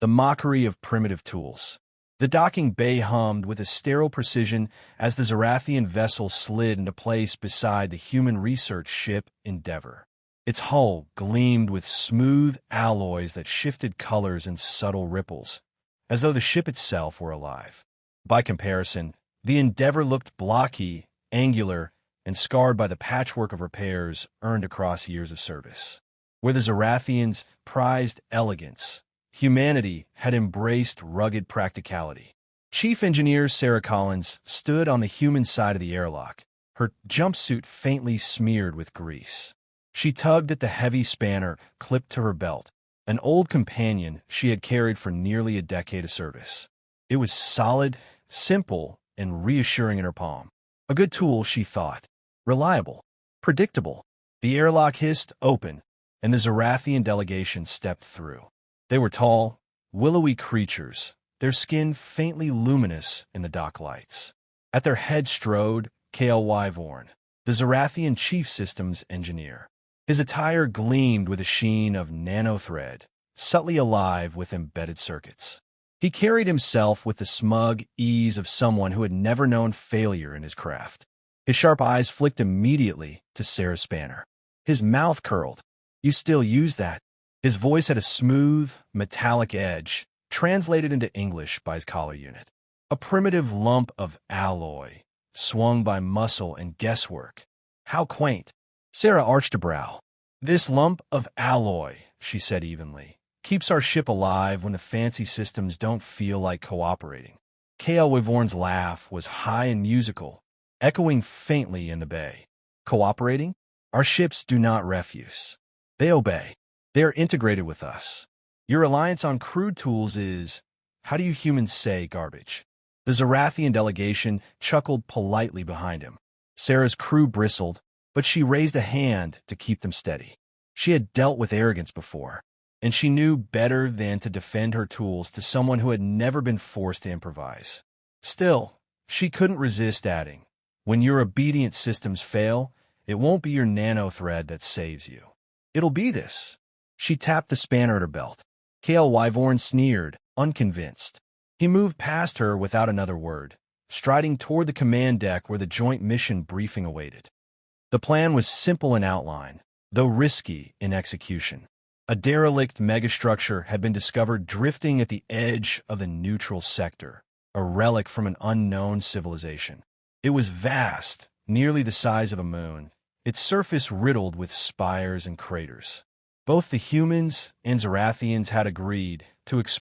the mockery of primitive tools. The docking bay hummed with a sterile precision as the Zarathian vessel slid into place beside the human research ship Endeavour. Its hull gleamed with smooth alloys that shifted colors in subtle ripples, as though the ship itself were alive. By comparison, the Endeavour looked blocky, angular, and scarred by the patchwork of repairs earned across years of service. Where the Zarathians prized elegance, humanity had embraced rugged practicality. Chief Engineer Sarah Collins stood on the human side of the airlock, her jumpsuit faintly smeared with grease. She tugged at the heavy spanner clipped to her belt, an old companion she had carried for nearly a decade of service. It was solid, simple, and reassuring in her palm. A good tool, she thought. Reliable. Predictable. The airlock hissed open, and the Zarathian delegation stepped through. They were tall, willowy creatures, their skin faintly luminous in the dock lights. At their head strode Kale Wyvorn, the Zarathian chief systems engineer. His attire gleamed with a sheen of nanothread, subtly alive with embedded circuits. He carried himself with the smug ease of someone who had never known failure in his craft. His sharp eyes flicked immediately to Sarah Spanner. His mouth curled. "You still use that?" His voice had a smooth, metallic edge, translated into English by his collar unit. A primitive lump of alloy, swung by muscle and guesswork. How quaint. Sarah arched a brow. "This lump of alloy," she said evenly, "keeps our ship alive when the fancy systems don't feel like cooperating." Kale Wyvorn's laugh was high and musical, echoing faintly in the bay. "Cooperating? Our ships do not refuse. They obey. They are integrated with us. Your reliance on crude tools is, how do you humans say, garbage?" The Zarathian delegation chuckled politely behind him. Sarah's crew bristled, but she raised a hand to keep them steady. She had dealt with arrogance before, and she knew better than to defend her tools to someone who had never been forced to improvise. Still, she couldn't resist adding, "When your obedient systems fail, it won't be your nanothread that saves you. It'll be this." She tapped the spanner at her belt. Kale Wyvorn sneered, unconvinced. He moved past her without another word, striding toward the command deck where the joint mission briefing awaited. The plan was simple in outline, though risky in execution. A derelict megastructure had been discovered drifting at the edge of the neutral sector, a relic from an unknown civilization. It was vast, nearly the size of a moon, its surface riddled with spires and craters. Both the humans and Zarathians had agreed to explore